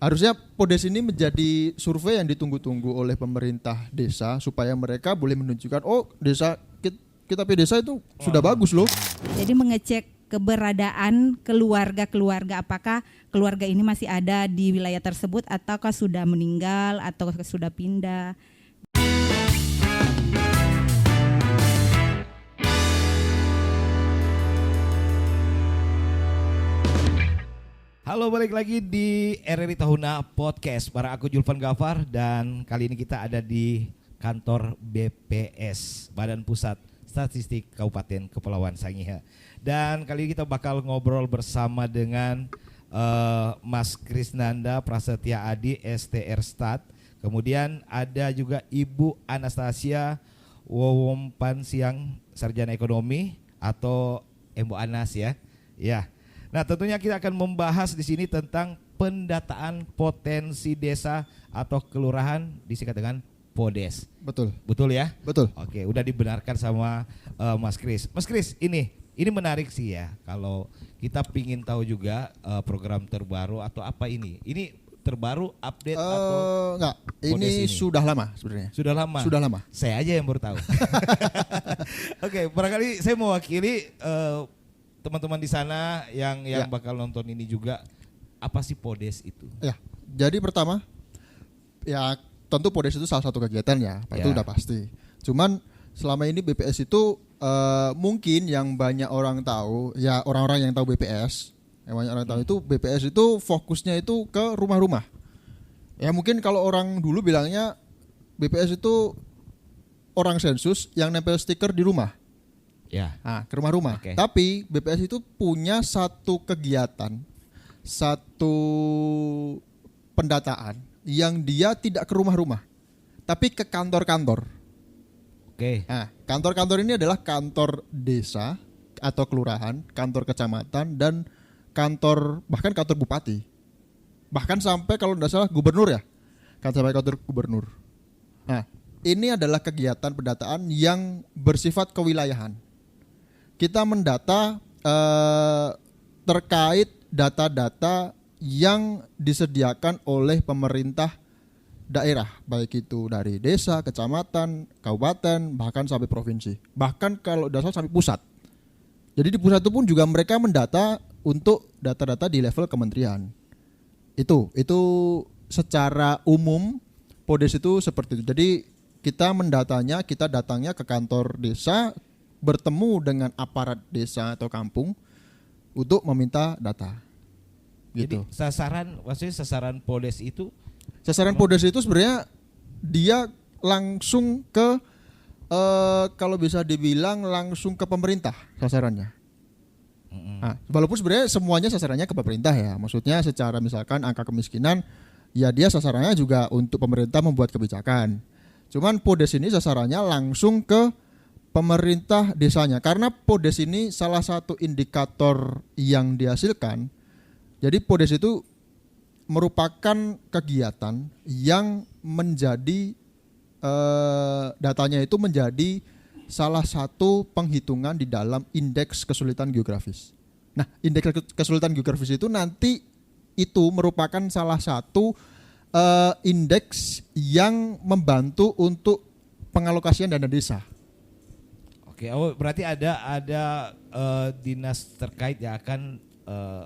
Harusnya Podes ini menjadi survei yang ditunggu-tunggu oleh pemerintah desa supaya mereka boleh menunjukkan desa kita desa itu sudah bagus loh. Jadi mengecek keberadaan keluarga-keluarga, apakah keluarga ini masih ada di wilayah tersebut ataukah sudah meninggal atau sudah pindah. Halo, balik lagi di RRI Tahuna Podcast. Bareng aku Julvan Gafar dan kali ini kita ada di kantor BPS, Badan Pusat Statistik Kabupaten Kepulauan Sangihe. Dan kali ini kita bakal ngobrol bersama dengan Mas Krisnanda Prasetya Adi, STR Stat. Kemudian ada juga Ibu Anastasia Wowompansiang, Sarjana Ekonomi atau Embo Anas ya. Ya. Nah, tentunya kita akan membahas di sini tentang pendataan potensi desa atau kelurahan disingkat dengan Podes. Betul. Betul ya? Betul. Oke, udah dibenarkan sama Mas Kris. Mas Kris, ini menarik sih ya. Kalau kita pingin tahu juga program terbaru atau apa ini? Ini terbaru update atau enggak? Ini sudah lama sebenarnya. Sudah lama. Sudah lama. Saya aja yang baru tahu. Oke, barangkali saya mewakili teman-teman di sana yang bakal nonton ini juga, apa sih Podes itu? Ya, jadi pertama ya tentu Podes itu salah satu kegiatan ya, itu udah pasti. Cuman selama ini BPS itu mungkin yang banyak orang tahu, ya orang-orang yang tahu BPS, yang banyak orang tahu itu BPS itu fokusnya itu ke rumah-rumah. Ya mungkin kalau orang dulu bilangnya BPS itu orang sensus yang nempel stiker di rumah. Ya. Nah, ke rumah-rumah. Okay. Tapi BPS itu punya satu kegiatan, satu pendataan yang dia tidak ke rumah-rumah, tapi ke kantor-kantor. Oke. Nah, kantor-kantor ini adalah kantor desa atau kelurahan, kantor kecamatan, dan bahkan kantor bupati. Bahkan sampai kalau tidak salah gubernur ya, kan sampai kantor gubernur. Nah, ini adalah kegiatan pendataan yang bersifat kewilayahan. Kita mendata terkait data-data yang disediakan oleh pemerintah daerah, baik itu dari desa, kecamatan, kabupaten, bahkan sampai provinsi. Bahkan kalau dasar sampai pusat. Jadi di pusat itu pun juga mereka mendata untuk data-data di level kementerian. Itu secara umum Podes itu seperti itu. Jadi kita datangnya ke kantor desa, bertemu dengan aparat desa atau kampung untuk meminta data. Gitu. Jadi sasaran Podes itu? Sasaran Podes itu sebenarnya dia langsung ke kalau bisa dibilang langsung ke pemerintah sasarannya. Nah, walaupun sebenarnya semuanya sasarannya ke pemerintah ya. Maksudnya secara misalkan angka kemiskinan, ya dia sasarannya juga untuk pemerintah membuat kebijakan. Cuman Podes ini sasarannya langsung ke pemerintah desanya, karena Podes ini salah satu indikator yang dihasilkan. Jadi Podes itu merupakan kegiatan yang menjadi datanya itu menjadi salah satu penghitungan di dalam indeks kesulitan geografis. Nah, indeks kesulitan geografis itu nanti itu merupakan salah satu indeks yang membantu untuk pengalokasian dana desa. Oke, berarti ada dinas terkait yang akan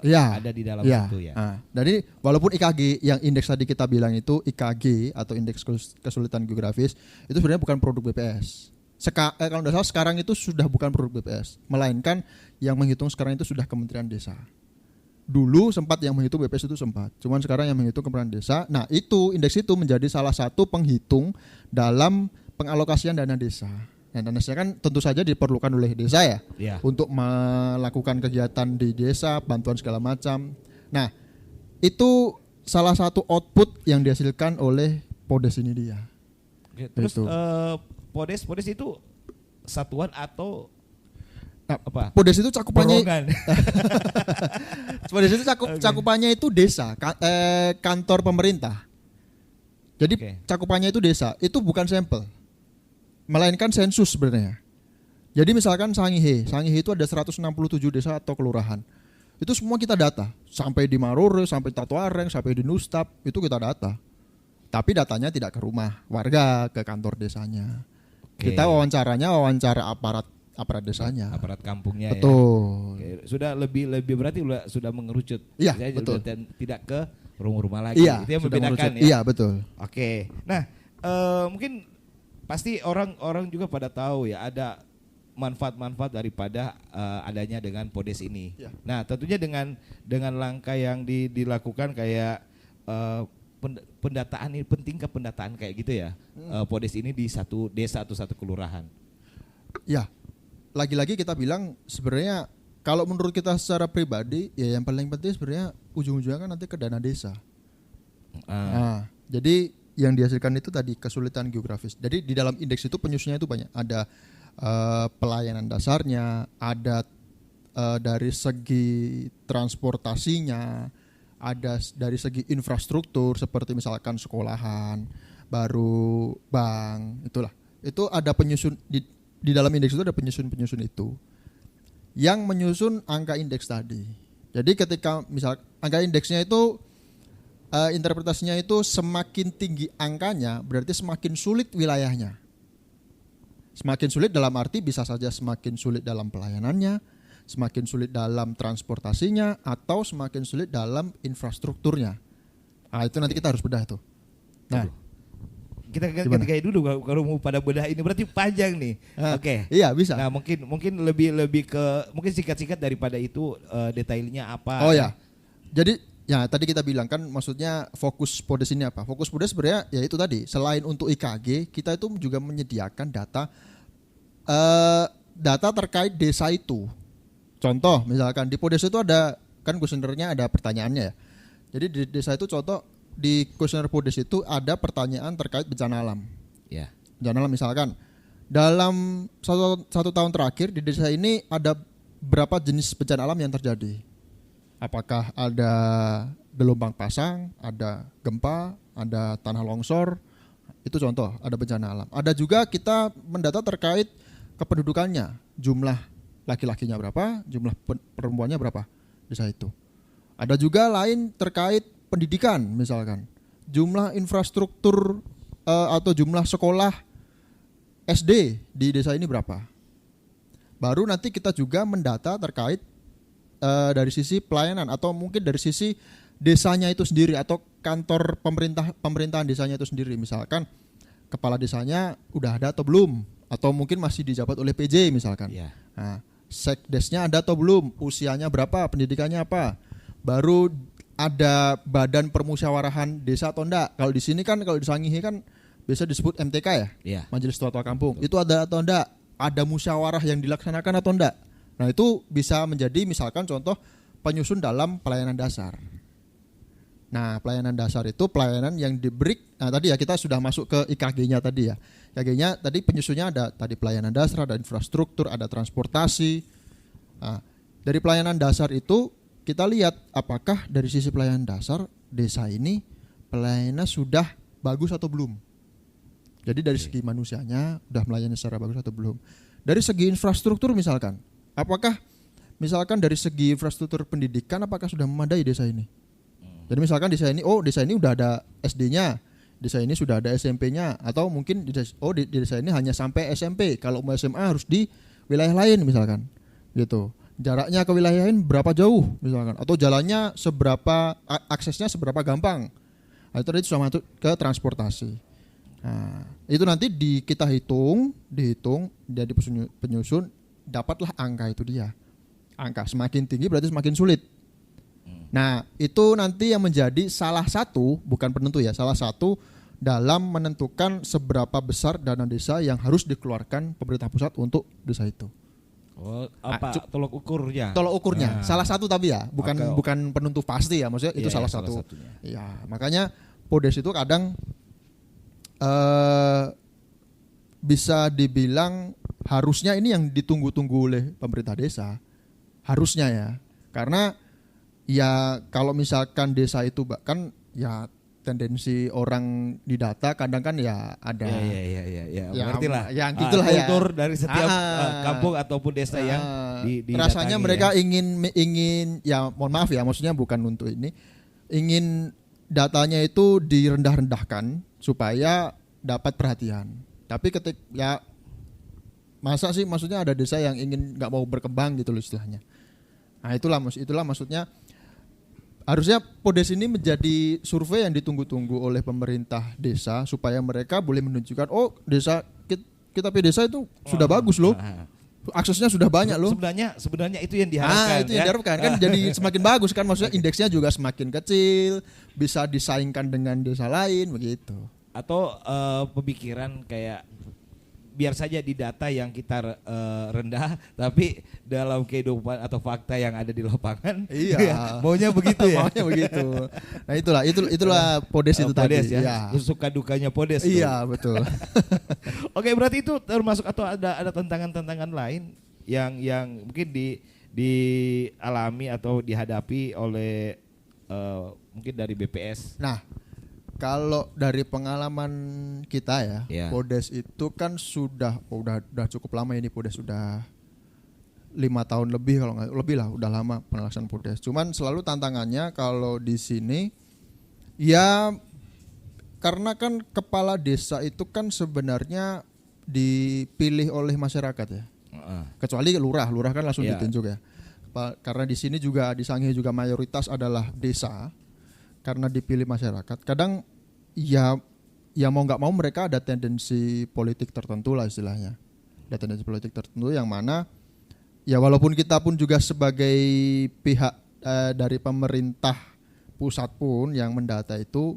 ada di dalam itu ya. Jadi walaupun IKG yang indeks tadi kita bilang itu IKG atau indeks kesulitan geografis itu sebenarnya bukan produk BPS. Kalau tidak salah sekarang itu sudah bukan produk BPS, melainkan yang menghitung sekarang itu sudah Kementerian Desa. Dulu sempat yang menghitung BPS itu sempat, cuman sekarang yang menghitung Kementerian Desa. Nah itu indeks itu menjadi salah satu penghitung dalam pengalokasian dana desa. Dan dana desa kan tentu saja diperlukan oleh desa ya, untuk melakukan kegiatan di desa, bantuan segala macam. Nah itu salah satu output yang dihasilkan oleh Podes ini dia. Oke, terus Podes itu satuan atau apa? Podes itu cakupannya Podes itu cakupannya itu desa, kantor pemerintah. Jadi cakupannya itu desa, itu bukan sampel, melainkan sensus sebenarnya. Jadi misalkan Sangihe itu ada 167 desa atau kelurahan. Itu semua kita data. Sampai di Marore, sampai Tatuareng, sampai di Nustap, itu kita data. Tapi datanya tidak ke rumah warga, ke kantor desanya. Oke. Kita wawancara aparat desanya. Aparat kampungnya ya. Betul. Oke, sudah lebih berarti sudah mengerucut. Iya, Saya betul. Tidak ke rumah-rumah lagi. Iya, Itu yang sudah membedakan mengerucut. ya. Iya, betul. Oke. Nah, mungkin pasti orang juga pada tahu ya ada manfaat-manfaat daripada adanya dengan Podes ini. Ya. Nah, tentunya dengan langkah yang dilakukan kayak pendataan ini, penting ke pendataan kayak gitu ya. Podes ini di satu desa atau satu kelurahan. Ya, lagi-lagi kita bilang sebenarnya kalau menurut kita secara pribadi ya yang paling penting sebenarnya ujung-ujungnya kan nanti ke dana desa. Nah, jadi yang dihasilkan itu tadi kesulitan geografis. Jadi di dalam indeks itu penyusunnya itu banyak. Ada pelayanan dasarnya, ada dari segi transportasinya, ada dari segi infrastruktur seperti misalkan sekolahan, baru bank, itulah. Itu ada penyusun di dalam indeks itu ada penyusun itu yang menyusun angka indeks tadi. Jadi ketika misal angka indeksnya itu interpretasinya itu semakin tinggi angkanya berarti semakin sulit wilayahnya. Semakin sulit dalam arti bisa saja semakin sulit dalam pelayanannya, semakin sulit dalam transportasinya, atau semakin sulit dalam infrastrukturnya. Nah itu nanti kita harus bedah tuh. Nah Kita gimana? kayak dulu kalau mau pada bedah ini berarti panjang nih. Oke. Iya bisa. Nah, mungkin lebih ke mungkin singkat-singkat daripada itu detailnya apa. Oh ya. Jadi ya tadi kita bilang kan maksudnya fokus Podes ini apa? Fokus Podes sebenarnya ya itu tadi, selain untuk IKG, kita itu juga menyediakan data data terkait desa itu. Contoh misalkan di Podes itu ada kan kuesionernya ada pertanyaannya ya. Jadi di desa itu contoh di kuesioner Podes itu ada pertanyaan terkait bencana alam. Ya. Bencana alam misalkan dalam satu tahun terakhir di desa ini ada berapa jenis bencana alam yang terjadi? Apakah ada gelombang pasang, ada gempa, ada tanah longsor? Itu contoh, ada bencana alam. Ada juga kita mendata terkait kependudukannya, jumlah laki-lakinya berapa, jumlah perempuannya berapa desa itu. Ada juga lain terkait pendidikan misalkan, jumlah infrastruktur atau jumlah sekolah SD di desa ini berapa. Baru nanti kita juga mendata terkait dari sisi pelayanan atau mungkin dari sisi desanya itu sendiri atau kantor pemerintahan desanya itu sendiri. Misalkan kepala desanya udah ada atau belum, atau mungkin masih dijabat oleh PJ misalkan. Ya. Nah, sekdesnya ada atau belum, usianya berapa, pendidikannya apa. Baru ada badan permusyawarahan desa atau enggak. Kalau di sini kan kalau di Sangihe kan biasa disebut MTK ya, Iya. Majelis Tua-Tua Kampung. Itu ada atau enggak? Ada musyawarah yang dilaksanakan atau enggak? Nah itu bisa menjadi misalkan contoh penyusun dalam pelayanan dasar. Nah pelayanan dasar itu pelayanan yang diberi. Nah tadi ya kita sudah masuk ke IKG-nya tadi ya. IKG-nya tadi penyusunnya ada tadi pelayanan dasar, ada infrastruktur, ada transportasi. Nah, dari pelayanan dasar itu kita lihat apakah dari sisi pelayanan dasar desa ini pelayanannya sudah bagus atau belum. Jadi dari segi manusianya udah melayani secara bagus atau belum. Dari segi infrastruktur misalkan, apakah misalkan dari segi infrastruktur pendidikan apakah sudah memadai desa ini? Jadi misalkan desa ini udah ada SD-nya, desa ini sudah ada SMP-nya, atau mungkin di desa ini hanya sampai SMP. Kalau mau SMA harus di wilayah lain misalkan, gitu. Jaraknya ke wilayah lain berapa jauh misalkan, atau jalannya seberapa, aksesnya seberapa gampang. Nah, itu sudah masuk ke transportasi. Nah, itu nanti kita dihitung jadi penyusun, dapatlah angka itu dia. Angka semakin tinggi berarti semakin sulit. Nah, itu nanti yang menjadi salah satu, bukan penentu ya, salah satu dalam menentukan seberapa besar dana desa yang harus dikeluarkan pemerintah pusat untuk desa itu. Oh, apa tolok ukurnya? Tolok ukurnya, salah satu tapi ya, bukan Oke. bukan penentu pasti ya, maksudnya itu salah satu. satunya. Ya, makanya Podes itu kadang bisa dibilang harusnya ini yang ditunggu-tunggu oleh pemerintah desa. Harusnya ya. Karena ya kalau misalkan desa itu kan ya tendensi orang di data kadang kan ya ada Ya, ya, mengerti lah. yang gitulah ya. Kultur dari setiap kampung ataupun desa yang rasanya didatangi mereka ya. ingin ya mohon maaf ya, maksudnya bukan untuk ini, ingin datanya itu direndah-rendahkan supaya dapat perhatian. Tapi ya masa sih, maksudnya ada desa yang ingin nggak mau berkembang gitu loh istilahnya. Nah itulah maksudnya harusnya Podes ini menjadi survei yang ditunggu-tunggu oleh pemerintah desa supaya mereka boleh menunjukkan desa kita desa itu sudah bagus loh. Aksesnya sudah banyak loh. Sebenarnya itu yang diharapkan. Itu yang diharapkan kan jadi semakin bagus kan, maksudnya indeksnya juga semakin kecil, bisa disaingkan dengan desa lain begitu. Atau pemikiran kayak biar saja di data yang kita rendah, tapi dalam kehidupan atau fakta yang ada di lapangan, maunya begitu ya. Maunya begitu. Nah itulah Podes itu Podes tadi. Ya. Suka dukanya Podes. Iya betul. Oke, berarti itu termasuk atau ada tantangan-tantangan lain yang mungkin dialami atau dihadapi oleh mungkin dari BPS. Nah, kalau dari pengalaman kita ya, Podes itu kan sudah cukup lama ini, Podes sudah 5 tahun lebih, kalau nggak lebih lah, udah lama pelaksanaan Podes. Cuman selalu tantangannya kalau di sini ya karena kan kepala desa itu kan sebenarnya dipilih oleh masyarakat ya. Kecuali lurah kan langsung ditunjuk ya. Karena di sini juga di Sangihe juga mayoritas adalah desa. Karena dipilih masyarakat, kadang ya mau nggak mau mereka ada tendensi politik tertentu lah istilahnya, ada tendensi politik tertentu yang mana ya walaupun kita pun juga sebagai pihak dari pemerintah pusat pun yang mendata itu,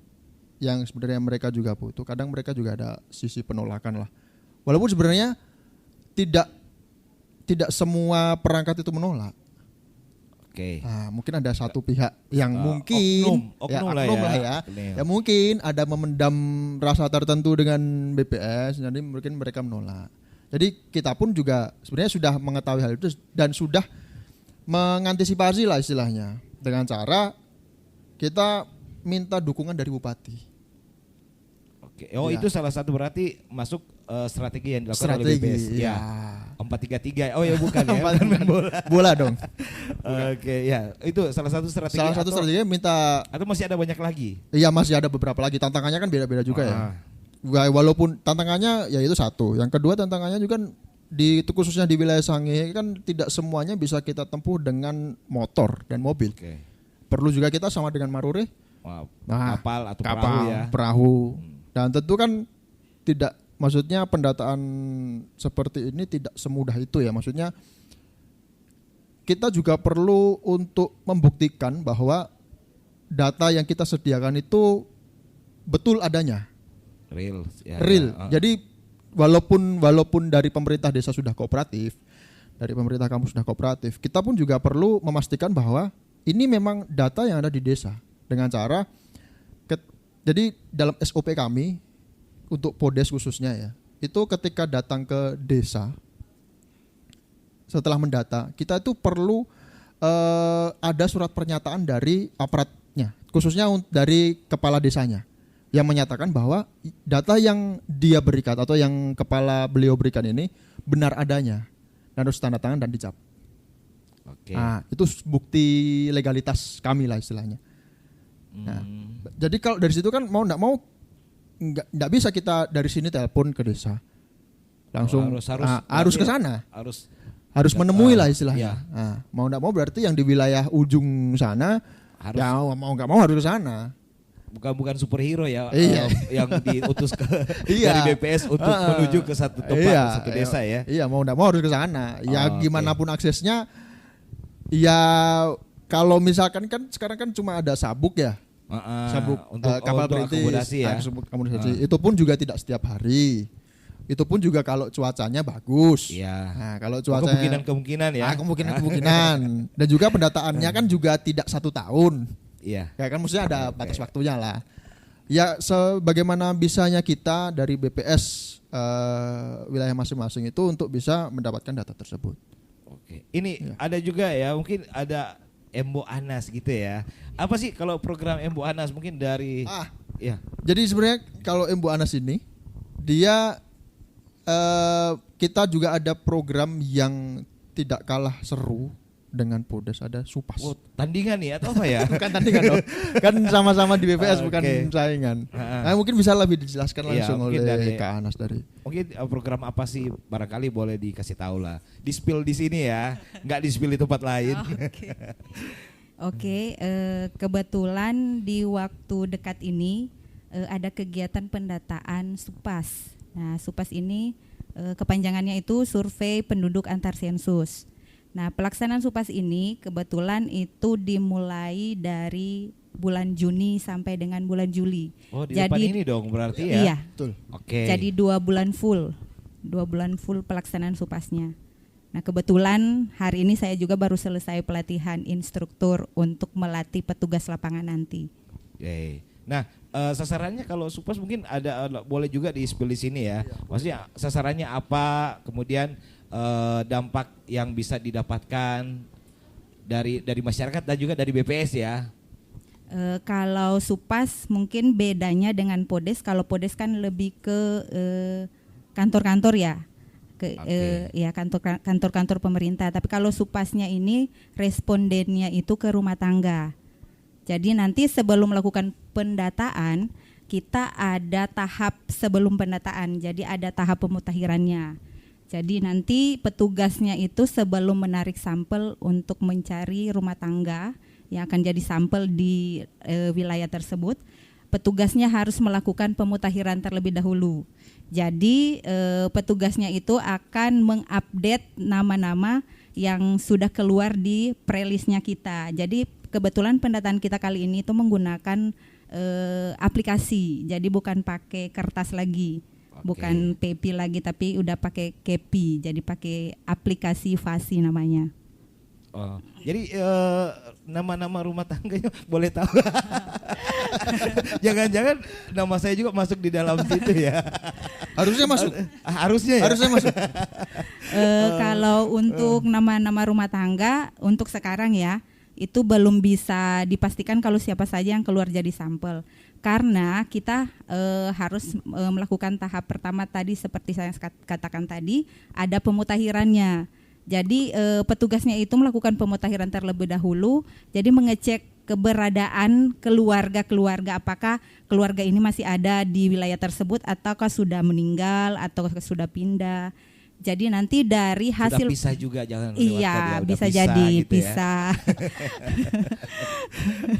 yang sebenarnya mereka juga butuh, kadang mereka juga ada sisi penolakan lah, walaupun sebenarnya tidak semua perangkat itu menolak. Nah, mungkin ada satu pihak yang mungkin oknum lah ya. Ya mungkin ada memendam rasa tertentu dengan BPS, jadi mungkin mereka menolak. Jadi kita pun juga sebenarnya sudah mengetahui hal itu dan sudah mengantisipasi lah istilahnya dengan cara kita minta dukungan dari bupati. Itu salah satu berarti masuk strategi yang dilakukan oleh BPS. Ya. 4-3-3. Oh ya bukan ya. Bola dong. Oke, ya. Itu salah satu strategi. Salah satu strategi minta. Atau masih ada banyak lagi? Iya, masih ada beberapa lagi. Tantangannya kan beda-beda juga ya. Walaupun tantangannya ya itu satu. Yang kedua tantangannya juga khususnya di wilayah Sangihe kan tidak semuanya bisa kita tempuh dengan motor dan mobil. Perlu juga kita sama dengan Marure. Kapal atau perahu. Dan tentu kan tidak, maksudnya pendataan seperti ini tidak semudah itu ya. Maksudnya kita juga perlu untuk membuktikan bahwa data yang kita sediakan itu betul adanya. Real. Jadi walaupun dari pemerintah desa sudah kooperatif, dari pemerintah kampus sudah kooperatif, kita pun juga perlu memastikan bahwa ini memang data yang ada di desa dengan cara jadi dalam SOP kami untuk Podes khususnya ya, itu ketika datang ke desa setelah mendata, kita itu perlu ada surat pernyataan dari aparatnya, khususnya dari kepala desanya, yang menyatakan bahwa data yang dia berikan atau yang kepala beliau berikan ini benar adanya dan harus tanda tangan dan dicap. Nah, itu bukti legalitas kami lah istilahnya. Nah, jadi kalau dari situ kan mau nggak mau nggak bisa kita dari sini telepon ke desa langsung, harus ke sana, harus menemui lah istilahnya. Nah, mau nggak mau berarti yang di wilayah ujung sana ya mau nggak mau harus ke sana. Bukan superhero ya, yang diutus dari BPS untuk menuju ke satu tempat, satu desa ya. Iya, mau nggak mau harus ke sana. Ya gimana pun aksesnya. Ya kalau misalkan kan sekarang kan cuma ada sabuk ya. Sabuk untuk kapal perintis, akomodasi ya. Akomodasi. Itu pun juga tidak setiap hari. Itu pun juga kalau cuacanya bagus. Iya. Nah, kalau cuacanya kemungkinan ya. Kemungkinan. Dan juga pendataannya kan juga tidak 1 tahun. Iya. Ya kan maksudnya ada batas waktunya lah. Ya sebagaimana bisanya kita dari BPS wilayah masing-masing itu untuk bisa mendapatkan data tersebut. Ini ada juga ya, mungkin ada Embo Anas gitu ya. Apa sih kalau program Embo Anas mungkin dari Iya. Jadi sebenarnya kalau Ibu Anas ini dia kita juga ada program yang tidak kalah seru dengan Podes, ada Supas. Oh, tandingan nih atau apa ya? Bukan tandingan dong. Kan sama-sama di BPS bukan Oke. saingan. Nah, mungkin bisa lebih dijelaskan Iya, langsung mungkin oleh dari- Kak Anas dari. Mungkin program apa sih barangkali boleh dikasih tahu lah. Di-spill di sini ya, nggak di-spill di tempat lain. Oke, kebetulan di waktu dekat ini ada kegiatan pendataan Supas. Nah, Supas ini kepanjangannya itu Survei Penduduk Antar Sensus. Nah, pelaksanaan Supas ini kebetulan itu dimulai dari bulan Juni sampai dengan bulan Juli. Oh, di depan ini dong berarti ya. Iya. Betul. Oke. Jadi 2 bulan full pelaksanaan Supasnya. Nah, kebetulan hari ini saya juga baru selesai pelatihan instruktur untuk melatih petugas lapangan nanti. Oke. Nah, sasarannya kalau Supas mungkin ada boleh juga di-spill di sini ya. Maksudnya sasarannya apa, kemudian dampak yang bisa didapatkan dari masyarakat dan juga dari BPS ya. Kalau Supas mungkin bedanya dengan Podes. Kalau Podes kan lebih ke kantor-kantor ya, ya kantor-kantor pemerintah. Tapi kalau Supasnya ini respondennya itu ke rumah tangga. Jadi nanti sebelum melakukan pendataan kita ada tahap sebelum pendataan. Jadi ada tahap pemutakhirannya. Jadi nanti petugasnya itu sebelum menarik sampel untuk mencari rumah tangga yang akan jadi sampel di wilayah tersebut, petugasnya harus melakukan pemutakhiran terlebih dahulu. Jadi petugasnya itu akan mengupdate nama-nama yang sudah keluar di prelistnya kita. Jadi kebetulan pendataan kita kali ini itu menggunakan aplikasi, jadi bukan pakai kertas lagi. Bukan PEPI lagi tapi udah pakai KEPI, jadi pakai aplikasi Fasi namanya. Oh, jadi nama-nama rumah tangganya boleh tahu? Jangan-jangan nama saya juga masuk di dalam situ ya? Harusnya masuk. Harusnya ya? Harusnya masuk. Kalau untuk nama-nama rumah tangga untuk sekarang ya itu belum bisa dipastikan kalau siapa saja yang keluar jadi sampel. Karena kita harus melakukan tahap pertama tadi seperti saya katakan tadi, ada pemutakhirannya. Jadi petugasnya itu melakukan pemutakhiran terlebih dahulu, jadi mengecek keberadaan keluarga-keluarga, apakah keluarga ini masih ada di wilayah tersebut ataukah sudah meninggal atau sudah pindah. Jadi nanti dari hasil sudah pisah juga jangan lewatkan iya ya, udah bisa pisah jadi gitu ya. pisah.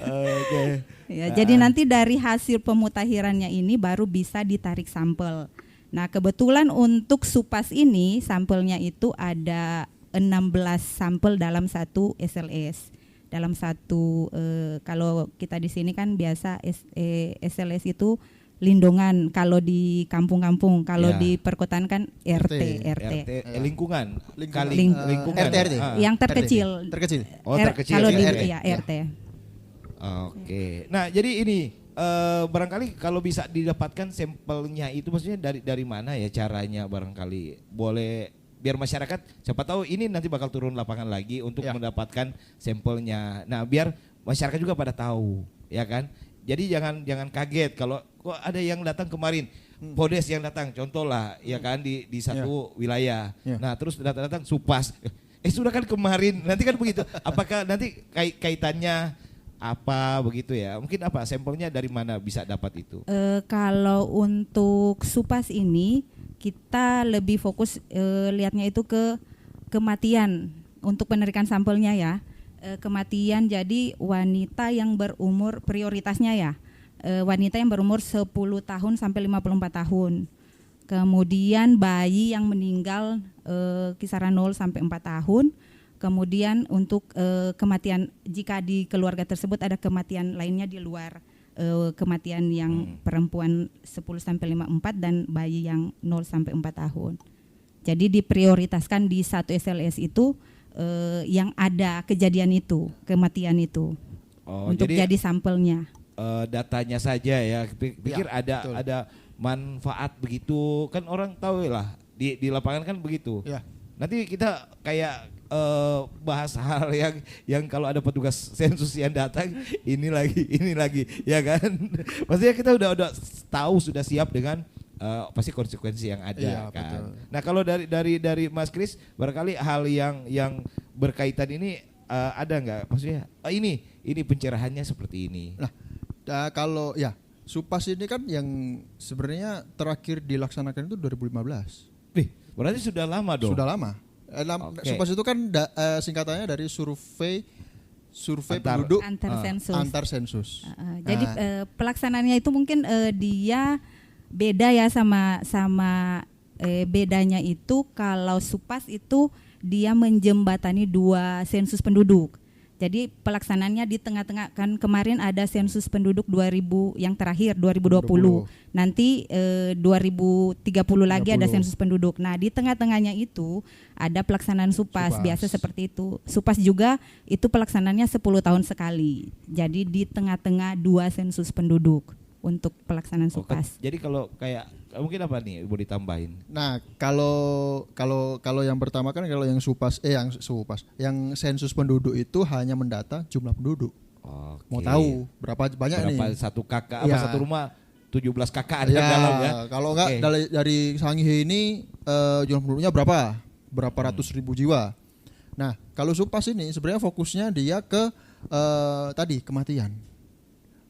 Oke. Ya, jadi nanti dari hasil pemutakhirannya ini baru bisa ditarik sampel. Nah, kebetulan untuk Supas ini sampelnya itu ada 16 sampel dalam satu SLS. Dalam satu kalau kita di sini kan biasa SLS itu lindungan, kalau di kampung-kampung, kalau Ya. di perkotaan kan RT. Lingkungan. Lingkungan. RT. Yang terkecil. Terkecil. Oh, terkecil. Kalau di RT. ya RT. Oke. Nah, jadi ini barangkali kalau bisa didapatkan sampelnya itu maksudnya dari mana ya caranya barangkali boleh biar masyarakat siapa tahu ini nanti bakal turun lapangan lagi untuk Ya. mendapatkan sampelnya. Nah, biar masyarakat juga pada tahu, ya kan? Jadi jangan kaget kalau kok ada yang datang kemarin, Podes yang datang, contoh lah, ya kan di satu wilayah. Ya. Nah, terus datang Supas. Sudah kan kemarin, nanti kan begitu. Apakah nanti kaitannya apa begitu ya? Mungkin apa sampelnya dari mana bisa dapat itu? Kalau untuk Supas ini kita lebih fokus lihatnya itu ke kematian untuk penarikan sampelnya ya. Kematian jadi wanita yang berumur prioritasnya ya. Wanita yang berumur 10 tahun sampai 54 tahun. Kemudian bayi yang meninggal kisaran 0 sampai 4 tahun. Kemudian untuk kematian jika di keluarga tersebut ada kematian lainnya di luar kematian yang perempuan 10 sampai 54 dan bayi yang 0 sampai 4 tahun. Jadi diprioritaskan di satu SLS itu yang ada kejadian itu, kematian itu. Untuk jadi sampelnya. Datanya saja ya. Pikir Ya, ada manfaat begitu kan orang tahu lah di lapangan kan begitu. Ya. Nanti kita kayak bahas hal yang kalau ada petugas sensus yang datang ini lagi ya kan. Maksudnya kita udah tahu, sudah siap dengan pasti konsekuensi yang ada Iya, kan. betul. Nah kalau dari Mas Kris barangkali hal yang berkaitan ini ada nggak? Maksudnya ini pencerahannya seperti ini. Nah, kalau ya Supas ini kan yang sebenarnya terakhir dilaksanakan itu 2015. Berarti sudah lama dong. Sudah lama. Oke. Supas itu kan singkatannya dari survei Antar- penduduk Antar sensus. antar sensus. Jadi pelaksanaannya itu mungkin dia beda ya sama bedanya itu kalau Supas itu dia menjembatani 2 sensus penduduk. Jadi pelaksanaannya di tengah-tengah, kan kemarin ada sensus penduduk 2000 yang terakhir 2020. Nanti 2030 lagi ada 30. sensus penduduk. Nah, di tengah-tengahnya itu ada pelaksanaan Supas, Supas. biasa seperti itu. Supas juga itu pelaksanaannya 10 tahun sekali. Jadi di tengah-tengah 2 sensus penduduk untuk pelaksanaan Supas. Jadi kalau kayak mungkin apa nih mau ditambahin? Nah, kalau yang pertama kan kalau yang yang sensus penduduk itu hanya mendata jumlah penduduk. Oke. Mau tahu berapa banyak berapa nih? satu kakak Ya. satu rumah 17 kakak ada Ya, dalam ya. kalau enggak Oke. dari Sangihe ini jumlah penduduknya berapa ratus ribu jiwa. Nah, kalau Supas ini sebenarnya fokusnya dia ke tadi kematian.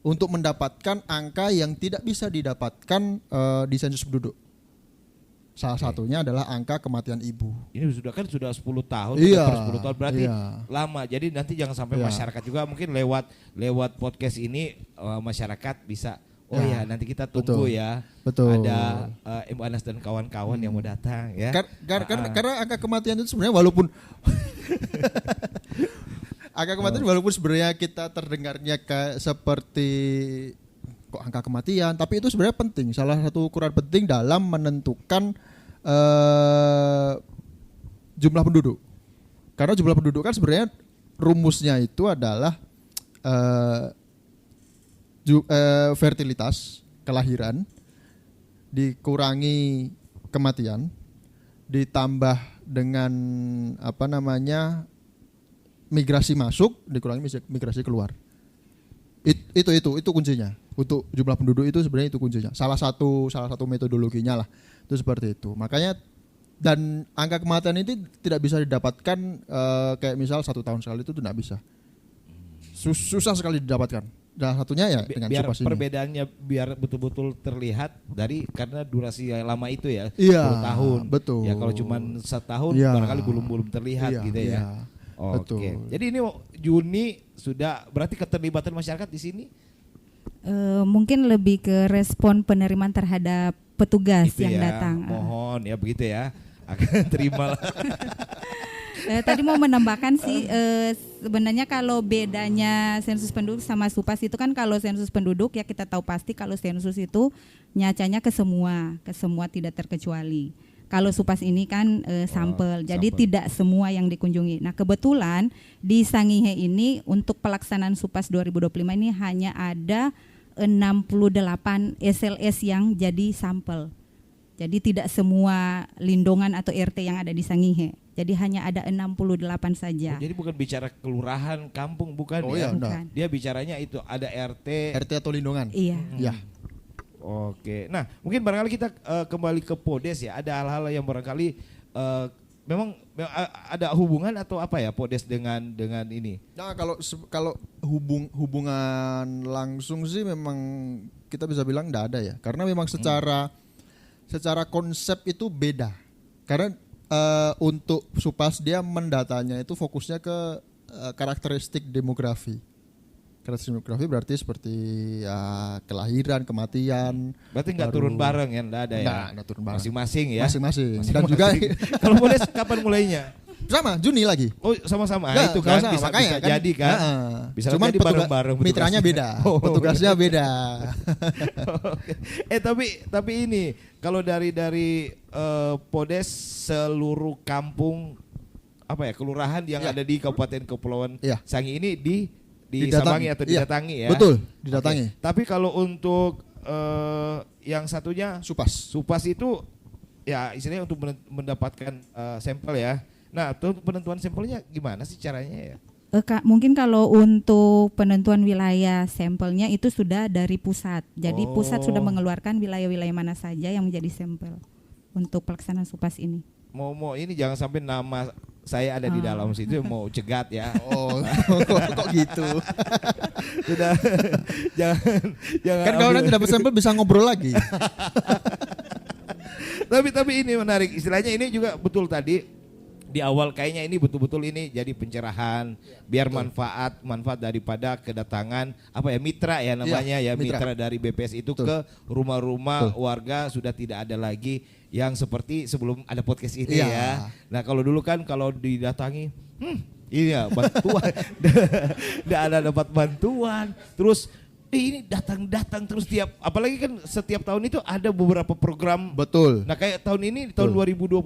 Untuk mendapatkan angka yang tidak bisa didapatkan di sensus penduduk. Salah satunya adalah angka kematian ibu. Ini sudah 10 tahun, Iya, sudah 10 tahun berarti iya. lama. Jadi nanti jangan sampai Iya. masyarakat juga mungkin lewat podcast ini masyarakat bisa Ya, ya nanti kita tunggu betul. ya. Betul. Ada Ibu Anas dan kawan-kawan yang mau datang ya. Karena angka kematian itu sebenarnya walaupun angka kematian walaupun sebenarnya kita terdengarnya seperti kok angka kematian, tapi itu sebenarnya penting. Salah satu ukuran penting dalam menentukan jumlah penduduk. Karena jumlah penduduk kan sebenarnya rumusnya itu adalah fertilitas, kelahiran dikurangi kematian ditambah dengan migrasi masuk dikurangi migrasi keluar. Itu kuncinya. Untuk jumlah penduduk itu sebenarnya itu kuncinya. Salah satu metodologinya lah. Itu seperti itu. Makanya dan angka kematian ini tidak bisa didapatkan kayak misal 1 tahun sekali, itu tidak bisa. Susah sekali didapatkan. Salah satunya ya dengan biar Supas ini. perbedaannya biar betul-betul terlihat karena durasi yang lama itu ya, Iya, 10 tahun. betul. Ya kalau cuma 1 tahun Iya. barangkali belum terlihat Iya, gitu iya. ya. Oke. Betul. Jadi ini Juni sudah berarti keterlibatan masyarakat di sini. Mungkin lebih ke respon penerimaan terhadap petugas Itu yang ya, datang. mohon ya begitu ya. Akan terima lah. Tadi mau menambahkan sih sebenarnya kalau bedanya sensus penduduk sama Supas itu kan kalau sensus penduduk ya kita tahu pasti kalau sensus itu nyacanya ke semua tidak terkecuali. Kalau Supas ini kan sampel, jadi sampel. tidak semua yang dikunjungi. Nah kebetulan di Sangihe ini untuk pelaksanaan Supas 2025 ini hanya ada 68 SLS yang jadi sampel. Jadi tidak semua lindungan atau RT yang ada di Sangihe. Jadi hanya ada 68 saja. Jadi bukan bicara kelurahan, kampung bukan Oh ya. iya, enggak. Bukan. Dia bicaranya itu ada RT. RT atau lindungan. Iya. Ya. Oke, nah mungkin barangkali kita kembali ke Podes ya. Ada hal-hal yang barangkali memang ada hubungan atau apa ya Podes dengan ini? Nah, kalau hubungan langsung sih memang kita bisa bilang enggak ada ya. Karena memang secara konsep itu beda. Karena untuk Supas dia mendatanya itu fokusnya ke karakteristik demografi. Karakteristik demografi berarti seperti kelahiran, kematian. Berarti nggak baru- turun bareng ya, nggak ada ya? Nggak turun bareng. Masing-masing ya. Masing-masing. Dan juga Kalau Podes kapan mulainya? sama Juni lagi. Oh sama-sama. Nggak, itu kan sama-sama. bisa Makanya kan, jadi kan. Bisa cuman jadi bareng-bareng mitranya beda, Oh. petugasnya beda. Oke. Tapi ini kalau dari Podes seluruh kampung apa ya kelurahan yang Ya. ada di Kabupaten Kepulauan Ya. Sangi ini Didatang- disambangi atau iya, didatangi ya. betul, didatangi. Oke. Tapi kalau untuk yang satunya Supas. Supas itu ya istilahnya untuk mendapatkan sampel ya. Nah, tuh penentuan sampelnya gimana sih caranya ya? Mungkin kalau untuk penentuan wilayah sampelnya itu sudah dari pusat. Jadi pusat sudah mengeluarkan wilayah-wilayah mana saja yang menjadi sampel untuk pelaksanaan SUPAS ini. Mau ini jangan sampai nama saya ada di dalam situ mau cegat ya. Oh, kok gitu? Sudah jangan Kan kalau nanti dapat sampel bisa ngobrol lagi. Tapi ini menarik, istilahnya ini juga betul tadi di awal kayaknya ini betul-betul ini jadi pencerahan biar manfaat daripada kedatangan mitra ya namanya mitra dari BPS itu ke rumah-rumah warga sudah tidak ada lagi yang seperti sebelum ada podcast ini ya. Nah kalau dulu kan kalau didatangi iya bantuan tidak ada dapat bantuan terus ini datang terus apalagi kan setiap tahun itu ada beberapa program. Betul. Nah kayak tahun ini di tahun 2025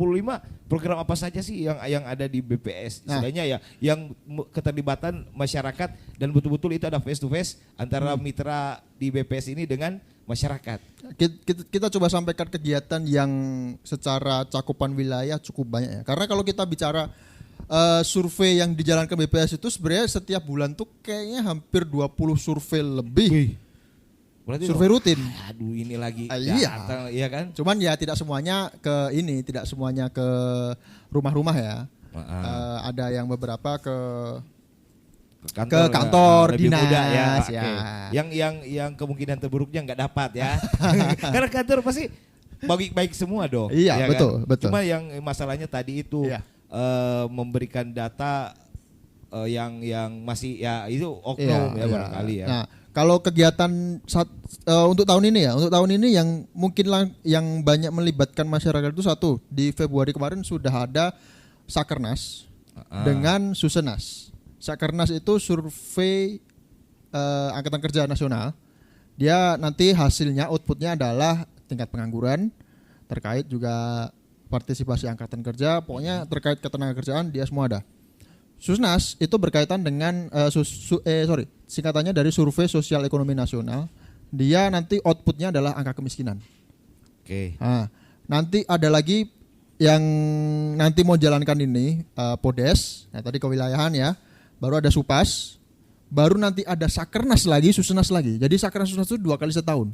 program apa saja sih yang ada di BPS istilahnya ya yang keterlibatan masyarakat dan betul-betul itu ada face to face antara mitra di BPS ini dengan masyarakat. Kita coba sampaikan kegiatan yang secara cakupan wilayah cukup banyak ya. Karena kalau kita bicara survei yang dijalankan BPS itu sebenarnya setiap bulan tuh kayaknya hampir 20 survei lebih. Berarti survei rutin. Aduh ini lagi. Iya kan? Cuman ya tidak semuanya ke rumah-rumah ya. Ada yang beberapa ke kantor lebih dinas muda ya. Okay. Yang kemungkinan terburuknya nggak dapat ya. Karena kantor pasti baik semua dong. Iya, ya betul. Cuma yang masalahnya tadi itu memberikan data yang masih ya itu oknum barangkali ya. Nah, kalau kegiatan untuk tahun ini yang mungkin yang banyak melibatkan masyarakat itu satu, di Februari kemarin sudah ada Sakernas dengan Susenas. Sakernas itu survei Angkatan Kerja Nasional. Dia nanti hasilnya outputnya adalah tingkat pengangguran, terkait juga partisipasi angkatan kerja, pokoknya terkait ketenagakerjaan dia semua ada. Susnas itu berkaitan dengan singkatannya dari Survei Sosial Ekonomi Nasional. Dia nanti outputnya adalah angka kemiskinan. Oke. Nah, nanti ada lagi yang nanti mau jalankan ini Podes. Nah, tadi kewilayahan ya. Baru ada Supas. Baru nanti ada Sakernas lagi, Susnas lagi. Jadi Sakernas Susnas itu 2 kali setahun.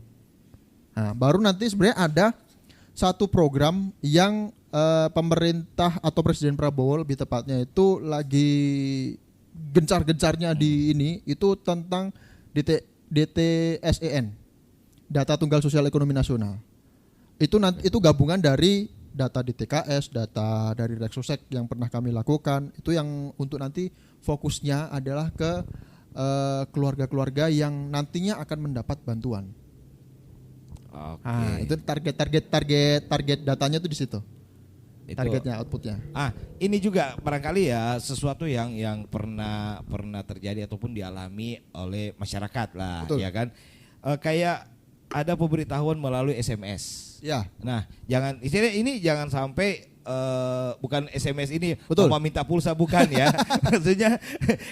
Nah, baru nanti sebenarnya ada satu program yang pemerintah atau Presiden Prabowo lebih tepatnya itu lagi gencar-gencarnya di ini itu tentang DTSEN, Data Tunggal Sosial Ekonomi Nasional. Itu gabungan dari data DTKS, data dari Reksosek yang pernah kami lakukan. Itu yang untuk nanti fokusnya adalah ke keluarga-keluarga yang nantinya akan mendapat bantuan. Oke. Nah, itu target datanya tuh di situ. Targetnya, outputnya. Ini juga barangkali ya sesuatu yang pernah terjadi ataupun dialami oleh masyarakat lah. Betul. Ya kan. Kayak ada pemberitahuan melalui SMS. Ya. Nah, ini jangan sampai bukan SMS ini mau minta pulsa bukan ya. Maksudnya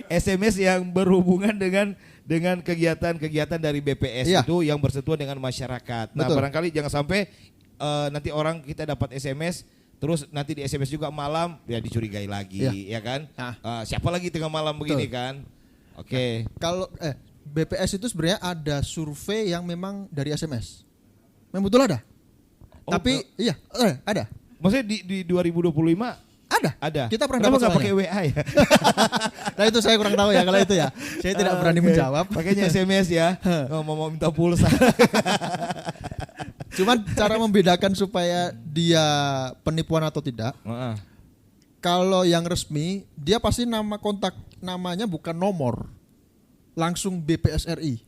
SMS yang berhubungan dengan kegiatan-kegiatan dari BPS itu yang bersentuhan dengan masyarakat. Nah, barangkali jangan sampai nanti orang kita dapat SMS terus nanti di SMS juga malam ya dicurigai lagi ya kan. Siapa lagi tengah malam begini kan. Oke. Kalau BPS itu sebenarnya ada survei yang memang dari SMS. Memang betul ada. Tapi iya, ada. Maksudnya di 2025 ada. Kita pernah dapat nggak pakai WA ya? Nah itu saya kurang tahu ya kalau itu ya. Saya tidak berani menjawab. Pakainya SMS ya. Mau minta pulsa. Cuman cara membedakan supaya dia penipuan atau tidak. Kalau yang resmi dia pasti namanya bukan nomor. Langsung BPS RI.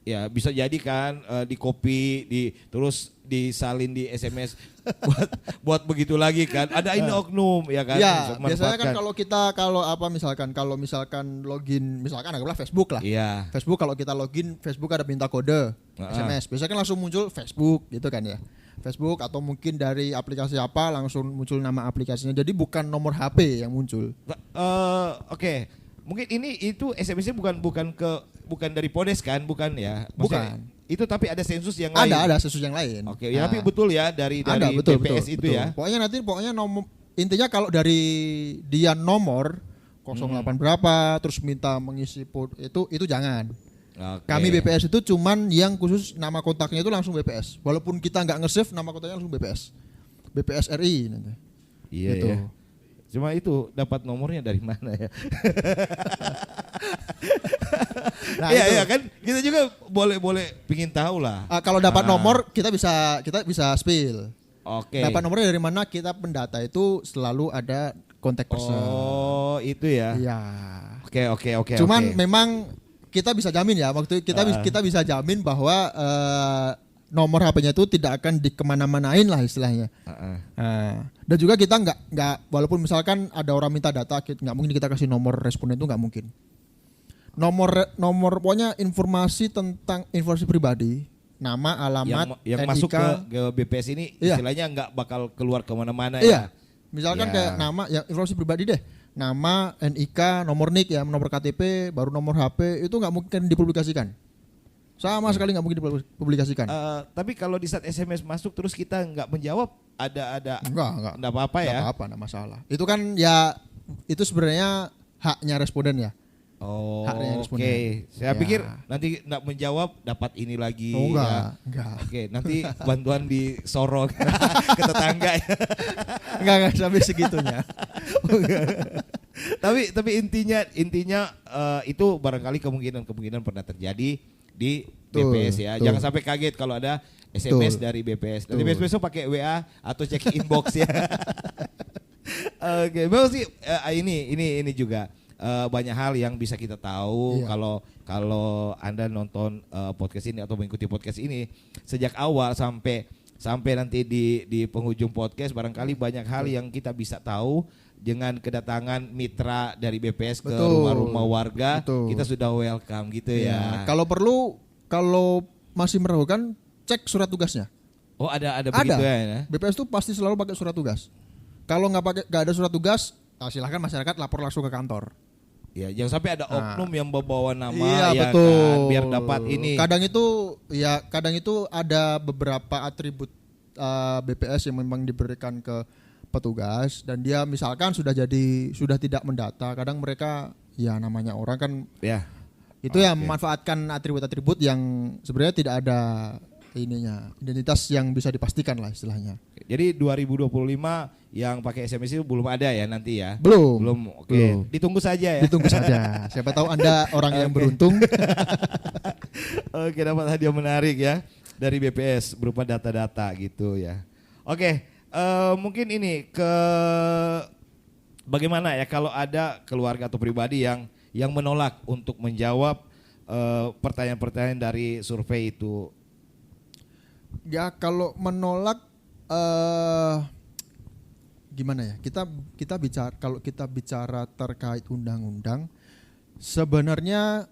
Ya bisa jadi kan di copy terus disalin di SMS buat begitu lagi kan. Ada ini oknum ya kan. Ya, biasanya kan kalau misalkan login misalkan anggaplah Facebook lah. Iya. Facebook kalau kita login Facebook ada minta kode SMS. Biasanya kan langsung muncul Facebook gitu kan ya. Facebook atau mungkin dari aplikasi apa langsung muncul nama aplikasinya. Jadi bukan nomor HP yang muncul. Oke. Mungkin itu SMS-nya bukan dari Podes kan, bukan ya? Maksudnya, bukan. Itu tapi ada sensus yang lain. Ada sensus yang lain. Oke, ya tapi betul ya dari ada, BPS itu betul. ya. Pokoknya intinya kalau dari dia nomor 08 berapa terus minta mengisi itu jangan. Oke. Kami BPS itu cuman yang khusus nama kontaknya itu langsung BPS. Walaupun kita nggak nge-save nama kontaknya langsung BPS. BPS RI nanti. Iya Gitu. ya. Cuma itu dapat nomornya dari mana ya? Nah, Iya itu. iya kan kita juga boleh pingin tahu lah. Kalau dapat nomor kita bisa spill. Oke. Dapat nomornya dari mana? Kita pendata itu selalu ada kontak person. Oh itu ya. Iya. Oke. Cuman oke. memang kita bisa jamin ya waktu kita bisa jamin bahwa nomor HP-nya itu tidak akan dikemana-manain lah istilahnya. Dan juga kita nggak walaupun misalkan ada orang minta data, nggak mungkin kita kasih nomor responden itu nggak mungkin. Nomor pokoknya informasi tentang informasi pribadi, nama, alamat, yang NIK, masuk ke BPS ini Iya. istilahnya nggak bakal keluar kemana-mana Iya. ya. Misalkan Ya. kayak nama, ya informasi pribadi deh. Nama, NIK, nomor NIK ya, nomor KTP, baru nomor HP itu nggak mungkin dipublikasikan. Sama sekali nggak mungkin dipublikasikan. Tapi kalau di saat SMS masuk terus kita nggak menjawab ada Enggak apa-apa ya. Nggak apa-apa, enggak masalah. Itu kan ya itu sebenarnya haknya responden ya. Oh, Haknya oke. responden. Saya Ya. pikir nanti nggak menjawab dapat ini lagi. Oh, ya. enggak. Oke, nanti bantuan disorong ke tetangga. Ya. Enggak sampai segitunya. Tapi intinya itu barangkali kemungkinan pernah terjadi di Betul, BPS ya. betul. Jangan sampai kaget kalau ada SMS Betul. dari BPS. Nanti Betul. besok pakai WA atau cek inbox ya. Oke, memang sih ini juga banyak hal yang bisa kita tahu Iya. kalau Anda nonton podcast ini atau mengikuti podcast ini sejak awal sampai nanti di penghujung podcast barangkali banyak hal yang kita bisa tahu dengan kedatangan mitra dari BPS ke Betul. rumah-rumah warga. Betul. Kita sudah welcome gitu ya. Kalau perlu, kalau masih meragukan, cek surat tugasnya. Oh ada begitu ya. BPS itu pasti selalu pakai surat tugas. Kalau nggak ada surat tugas, silahkan masyarakat lapor langsung ke kantor. Ya, jangan sampai ada oknum yang membawa nama Iya ya betul. kan, biar dapat ini. Kadang itu ada beberapa atribut BPS yang memang diberikan ke petugas dan dia misalkan sudah tidak mendata. Kadang mereka ya namanya orang kan Ya. itu yang memanfaatkan atribut-atribut yang sebenarnya tidak ada ininya, identitas yang bisa dipastikan lah istilahnya. Jadi 2025 yang pakai SMS itu belum ada ya nanti ya? Belum. Oke. Belum. Ditunggu saja ya. Ditunggu saja. Siapa tahu Anda orang yang Oke. beruntung. Oke, dapat hadiah menarik ya dari BPS berupa data-data gitu ya. Oke, mungkin ini bagaimana ya kalau ada keluarga atau pribadi yang menolak untuk menjawab pertanyaan-pertanyaan dari survei itu. Ya kalau menolak gimana ya? Kita bicara kalau kita bicara terkait undang-undang sebenarnya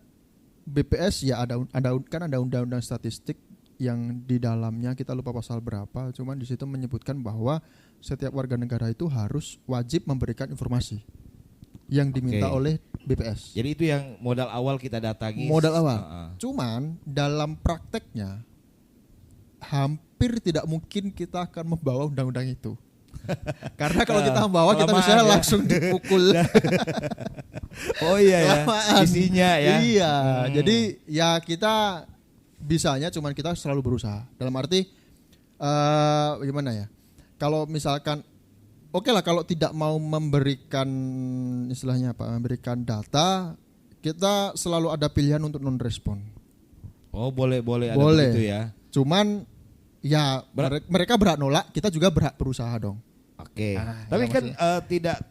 BPS ya ada undang-undang statistik yang di dalamnya kita lupa pasal berapa, cuman di situ menyebutkan bahwa setiap warga negara itu harus wajib memberikan informasi yang diminta Oke. oleh BPS. Jadi itu yang modal awal kita datangi. Modal awal. Heeh. Cuman dalam prakteknya hampir tidak mungkin kita akan membawa undang-undang itu. Karena kalau kita membawa kita Kelamaan bisa ya. langsung dipukul. Oh iya ya. Kelamaan. Isinya ya. Iya. Jadi ya kita bisanya cuman kita selalu berusaha. Dalam arti gimana ya? Kalau misalkan oke lah kalau tidak mau memberikan istilahnya apa? Memberikan data, kita selalu ada pilihan untuk non respon. Oh boleh ada Boleh. begitu ya. Cuman ya mereka berhak nolak, kita juga berhak berusaha dong. Oke. Ah, Tapi ya kan tidak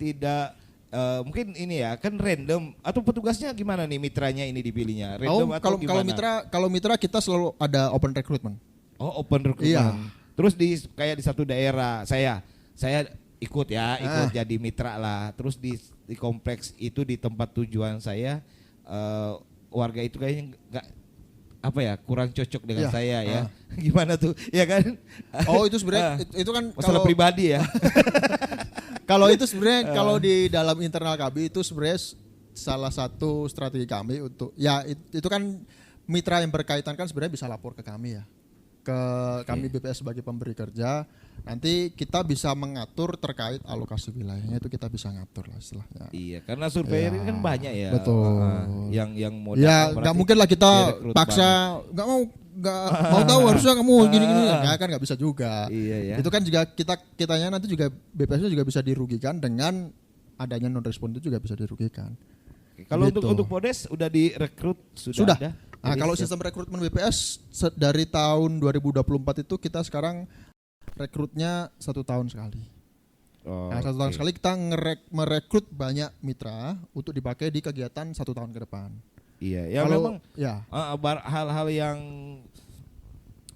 mungkin ini ya kan random atau petugasnya gimana nih mitranya ini dipilihnya random atau gimana? Kalau mitra kita selalu ada open recruitment. Oh open recruitment. Iya. Terus kayak di satu daerah saya ikut jadi mitra lah. Terus di kompleks itu di tempat tujuan saya warga itu kayaknya nggak kurang cocok dengan Iya. saya ya. Gimana tuh? Ya kan? Oh itu sebenarnya itu kan Masalah pribadi ya. kalau itu sebenarnya kalau di dalam internal kami itu sebenarnya salah satu strategi kami untuk ya itu kan mitra yang berkaitan kan sebenarnya bisa lapor ke kami ya. ke kami BPS sebagai pemberi kerja, nanti kita bisa mengatur terkait alokasi wilayahnya, itu kita bisa ngatur lah istilahnya. Iya, karena surveyor ini kan banyak ya. Betul. Yang mau Ya nggak mungkin lah kita direkrut paksa nggak mau tahu harusnya kamu gini ya kan nggak bisa juga. Iya ya. Itu kan juga kitanya nanti juga BPS juga bisa dirugikan dengan adanya non respon, itu juga bisa dirugikan. Kalau Gitu. untuk Podes udah direkrut Sudah. ada? Nah, kalau sistem rekrutmen BPS dari tahun 2024 itu kita sekarang rekrutnya 1 tahun sekali. Nah, 1 tahun sekali kita merekrut banyak mitra untuk dipakai di kegiatan 1 tahun ke depan. Iya, ya Kalau memang ya hal-hal yang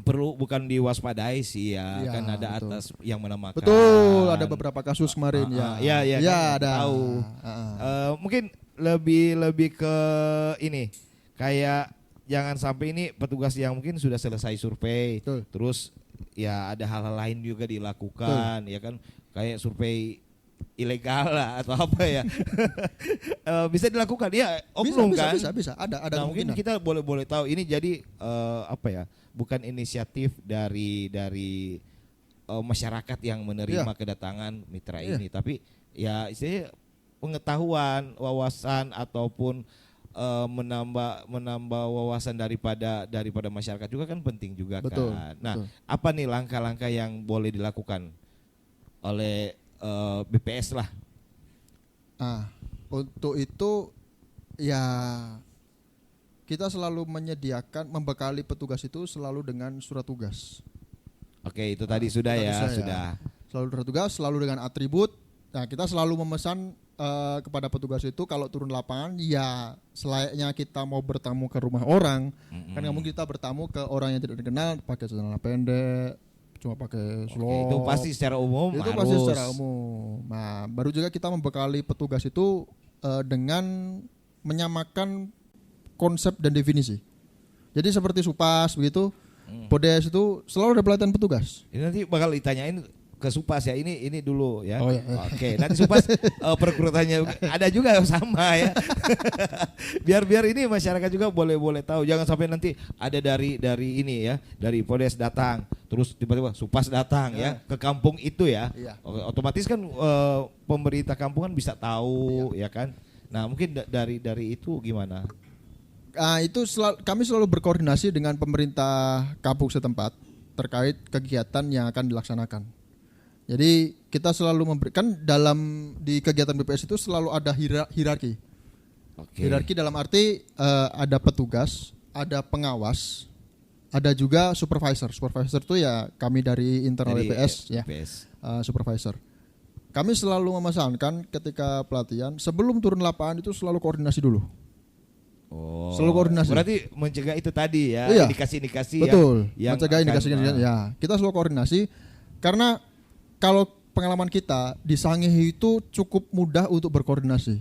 perlu bukan diwaspadai sih ya, Iya, kan ada betul. atas yang menamakan. betul, ada beberapa kasus kemarin Iya, ya kan, ada. tahu. Mungkin lebih ke ini kayak jangan sampai ini petugas yang mungkin sudah selesai survei, Betul. terus ya ada hal-hal lain juga dilakukan, ya kan, kayak survei ilegal lah atau apa ya. Bisa dilakukan ya, oknum kan. Bisa ada Nah, mungkin kemungkinan. kita boleh tahu ini jadi apa ya, bukan inisiatif dari masyarakat yang menerima kedatangan mitra ini, tapi ya istilahnya pengetahuan, wawasan ataupun menambah wawasan daripada masyarakat juga kan penting juga. Betul, kan. Nah, betul. apa nih langkah-langkah yang boleh dilakukan oleh BPS lah? Nah, untuk itu ya kita selalu membekali petugas itu selalu dengan surat tugas. Oke, itu tadi sudah ya, Sudah. sudah. Selalu surat tugas, selalu dengan atribut. Nah, kita selalu memesan kepada petugas itu kalau turun lapangan ya selayaknya kita mau bertamu ke rumah orang, kan nggak mungkin kita bertamu ke orang yang tidak dikenal pakai celana pendek, cuma pakai Oke, slop. itu pasti secara umum Itu harus. pasti secara umum. Nah, baru juga kita membekali petugas itu dengan menyamakan konsep dan definisi. Jadi seperti Supas begitu, Podes itu selalu ada pelatihan petugas. Ini nanti bakal ditanyain ke Supas ya, ini dulu ya. Oh, iya. Oke, nanti Supas perekrutannya ada juga sama ya. biar ini masyarakat juga boleh tahu. Jangan sampai nanti ada dari ini ya, dari Podes datang, terus tiba-tiba Supas datang ya ke kampung itu ya. Iya. Otomatis kan pemerintah kampungan bisa tahu ya kan. Nah, mungkin dari itu gimana? Itu kami selalu berkoordinasi dengan pemerintah kampung setempat terkait kegiatan yang akan dilaksanakan. Jadi kita selalu memberikan di kegiatan BPS itu selalu ada hierarki. Oke. Hierarki dalam arti ada petugas, ada pengawas, ada juga supervisor. Supervisor itu ya kami dari internal Dari BPS ya. BPS. Supervisor. Kami selalu memesankan ketika pelatihan sebelum turun lapangan itu selalu koordinasi dulu. Oh. Selalu koordinasi. Berarti mencegah itu tadi ya, Iya. indikasi-indikasi Betul. yang Mencegah akan, indikasi ya. Kita selalu koordinasi karena kalau pengalaman kita di Sangih itu cukup mudah untuk berkoordinasi.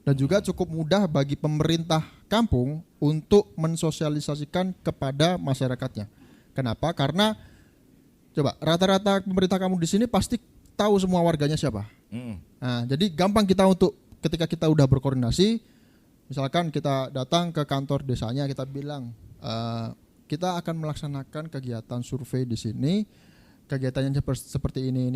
Dan juga cukup mudah bagi pemerintah kampung untuk mensosialisasikan kepada masyarakatnya. Kenapa? Karena coba rata-rata pemerintah kampung di sini pasti tahu semua warganya siapa. Nah, jadi gampang kita untuk ketika kita udah berkoordinasi, misalkan kita datang ke kantor desanya, kita bilang kita akan melaksanakan kegiatan survei di sini. Kegiatannya seperti ini.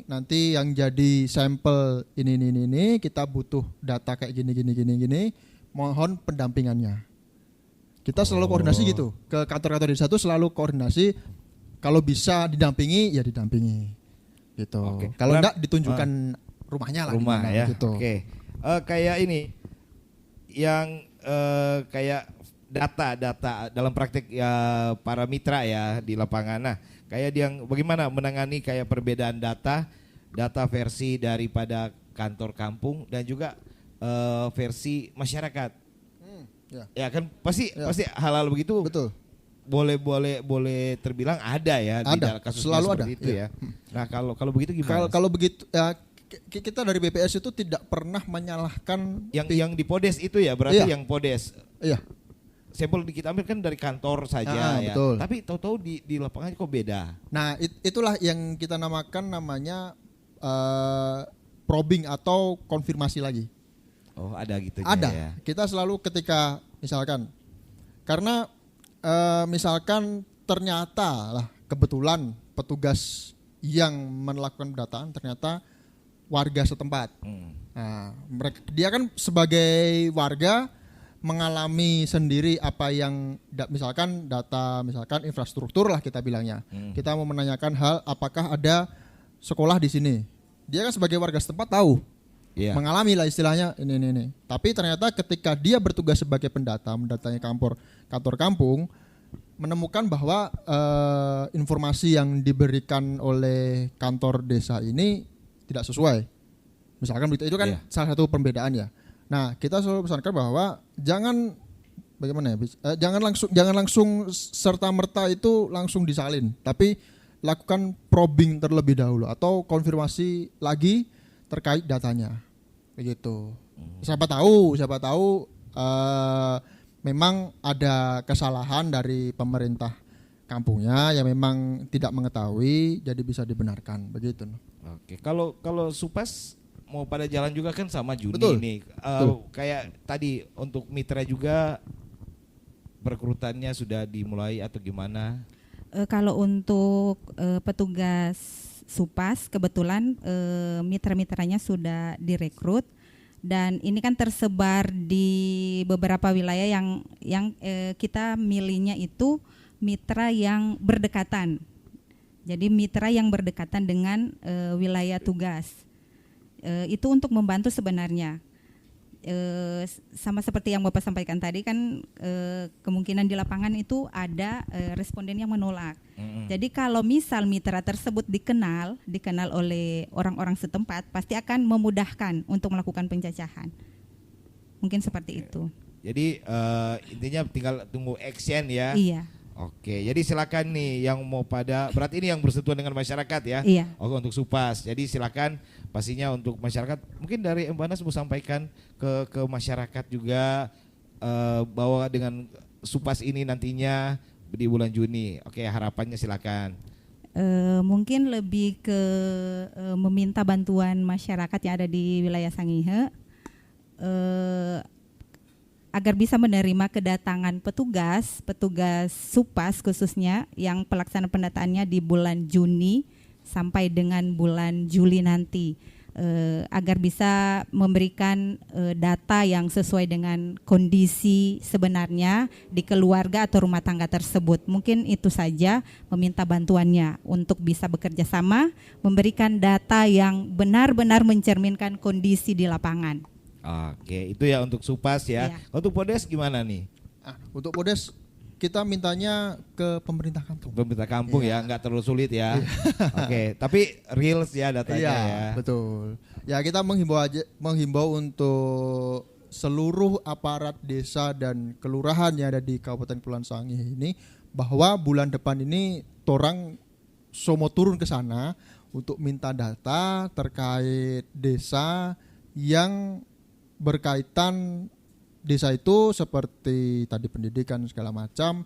Nanti yang jadi sampel ini. Kita butuh data kayak gini. Mohon pendampingannya. Kita selalu koordinasi gitu. Ke kantor-kantor desa itu selalu koordinasi. Kalau bisa didampingi, ya didampingi. Gitu. Oke. Kalau enggak ditunjukkan rumahnya lah. Rumah gimana, ya. Gitu. Oke. Kayak ini yang kayak data dalam praktik ya para mitra ya di lapangan. Nah, kayak yang bagaimana menangani kayak perbedaan data versi daripada kantor kampung dan juga versi masyarakat. Ya. Ya kan pasti hal-hal begitu. Betul. Boleh terbilang ada ya di Ada. dalam kasus Selalu seperti ada. itu Iya. ya. Nah, kalau begitu gimana? Kalau begitu ya kita dari BPS itu tidak pernah menyalahkan yang di Podes itu ya berarti Iya. yang Podes. Iya. Sampel kita ambil kan dari kantor saja ya. Betul. Tapi tahu-tahu di lapangan kok beda. Nah, itulah yang kita namakan namanya probing atau konfirmasi lagi. Oh, ada gitu Ada. ya. Kita selalu ketika misalkan karena misalkan ternyata lah kebetulan petugas yang melakukan pendataan ternyata warga setempat. Nah, dia kan sebagai warga mengalami sendiri apa yang misalkan data, misalkan infrastruktur lah kita bilangnya. Kita mau menanyakan hal apakah ada sekolah di sini. Dia kan sebagai warga setempat tahu, mengalami lah istilahnya ini. Tapi ternyata ketika dia bertugas sebagai mendatanya kantor kampung, menemukan bahwa informasi yang diberikan oleh kantor desa ini tidak sesuai. Misalkan begitu, itu kan salah satu perbedaan ya. Nah, kita selalu pesankan bahwa jangan langsung serta merta itu langsung disalin, tapi lakukan probing terlebih dahulu atau konfirmasi lagi terkait datanya, begitu. Siapa tahu memang ada kesalahan dari pemerintah kampungnya yang memang tidak mengetahui, jadi bisa dibenarkan, begitu. Oke, kalau Supas mau pada jalan juga kan sama Juni. Betul. Nih. Kayak tadi untuk mitra juga perekrutannya sudah dimulai atau gimana? Kalau untuk petugas Supas kebetulan mitra-mitranya sudah direkrut dan ini kan tersebar di beberapa wilayah yang kita milihnya itu mitra yang berdekatan. Jadi mitra yang berdekatan dengan wilayah tugas. Itu untuk membantu sebenarnya. Sama seperti yang Bapak sampaikan tadi kan kemungkinan di lapangan itu ada responden yang menolak. Jadi kalau misal mitra tersebut dikenal oleh orang-orang setempat, pasti akan memudahkan untuk melakukan penjajahan. Mungkin seperti itu. Jadi intinya tinggal tunggu action ya. Iya. Oke, jadi silakan nih yang mau berarti ini yang bersentuhan dengan masyarakat ya. Iya. Oke, untuk Supas. Jadi silakan pastinya untuk masyarakat. Mungkin dari Mbak Anas mau sampaikan ke masyarakat juga bahwa dengan Supas ini nantinya di bulan Juni. Oke, harapannya silakan. Mungkin lebih ke meminta bantuan masyarakat yang ada di wilayah Sangihe. Agar bisa menerima kedatangan petugas Supas khususnya yang pelaksana pendataannya di bulan Juni sampai dengan bulan Juli nanti, agar bisa memberikan data yang sesuai dengan kondisi sebenarnya di keluarga atau rumah tangga tersebut. Mungkin itu saja, meminta bantuannya untuk bisa bekerja sama memberikan data yang benar-benar mencerminkan kondisi di lapangan. Oke, itu ya untuk Supas ya. Untuk Podes gimana nih? Untuk Podes kita mintanya ke pemerintah kampung. Pemerintah kampung ya, nggak terlalu sulit ya. Oke, tapi real ya datanya ya. Betul. Ya kita menghimbau untuk seluruh aparat desa dan kelurahan yang ada di Kabupaten Kepulauan Sangihe ini bahwa bulan depan ini torang somo turun ke sana untuk minta data terkait desa yang berkaitan desa itu seperti tadi pendidikan segala macam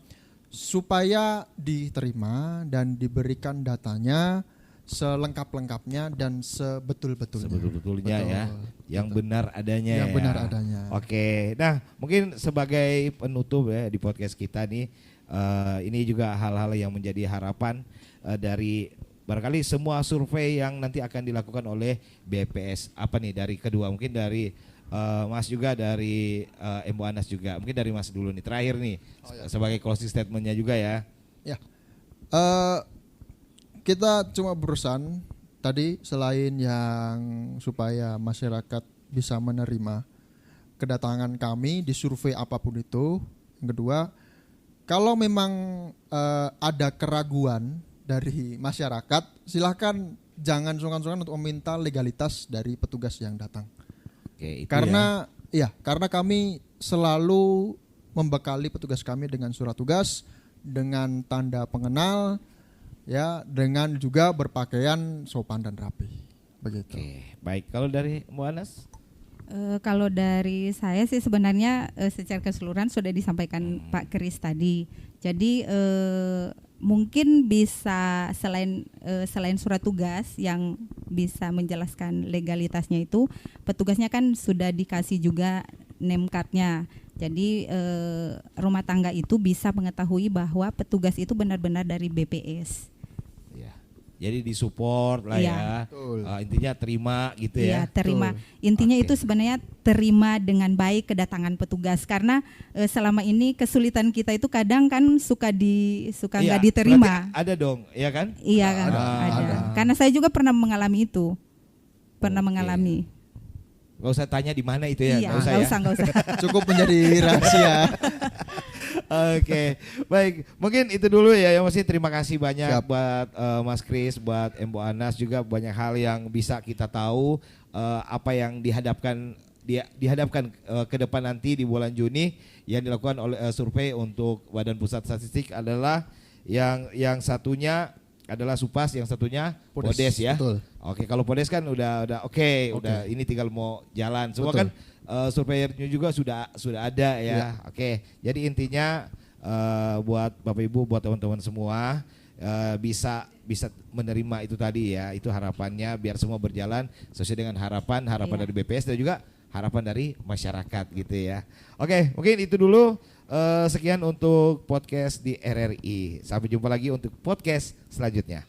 supaya diterima dan diberikan datanya selengkap-lengkapnya dan sebetul-betulnya ya, yang benar adanya. Yang benar adanya. Oke, nah mungkin sebagai penutup ya di podcast kita nih, ini juga hal-hal yang menjadi harapan dari barangkali semua survei yang nanti akan dilakukan oleh BPS. Apa nih dari kedua, mungkin dari Mas juga, dari Mbak Anas juga, mungkin dari Mas dulu nih terakhir nih sebagai closing statementnya juga ya. Ya, kita cuma berusaha tadi selain yang supaya masyarakat bisa menerima kedatangan kami di survei apapun itu. Yang kedua, kalau memang ada keraguan dari masyarakat, silakan jangan sungkan-sungkan untuk meminta legalitas dari petugas yang datang. Oke, itu karena karena kami selalu membekali petugas kami dengan surat tugas, dengan tanda pengenal, ya, dengan juga berpakaian sopan dan rapi. Begitu. Oke, baik. Kalau dari Mbak Anas? Kalau dari saya sih sebenarnya secara keseluruhan sudah disampaikan Pak Kris tadi. Jadi mungkin bisa selain surat tugas yang bisa menjelaskan legalitasnya itu, petugasnya kan sudah dikasih juga name card-nya. Jadi rumah tangga itu bisa mengetahui bahwa petugas itu benar-benar dari BPS. Ya. Jadi disupport lah Iya. ya. Betul. Intinya terima gitu Iya, ya. terima. Betul. Intinya Oke. itu sebenarnya terima dengan baik kedatangan petugas karena selama ini kesulitan kita itu kadang kan suka Iya, nggak diterima. berarti ada dong, ya kan? Iya kan, Ada, ada. ada. Karena saya juga pernah mengalami itu. Pernah Oke. mengalami. Gak usah tanya di mana itu ya, Iya, gak usah nggak ya. usah, nggak usah. Cukup menjadi rahasia. Oke, baik. Mungkin itu dulu ya. Yang masih terima kasih banyak Siap. buat Mas Kris, buat Embo Anas juga banyak hal yang bisa kita tahu apa yang dihadapkan ke depan nanti di bulan Juni yang dilakukan oleh survei untuk Badan Pusat Statistik adalah yang satunya adalah Supas, yang satunya Podes ya. Betul. Oke, kalau Podes kan udah oke, udah ini tinggal mau jalan. Semua Betul. kan surveyornya juga sudah ada ya. Iya. Oke, jadi intinya buat Bapak Ibu, buat teman-teman semua bisa menerima itu tadi ya. Itu harapannya biar semua berjalan sesuai dengan harapan Iya. dari BPS dan juga harapan dari masyarakat gitu ya. Oke, mungkin itu dulu. Sekian untuk podcast di RRI. Sampai jumpa lagi untuk podcast selanjutnya.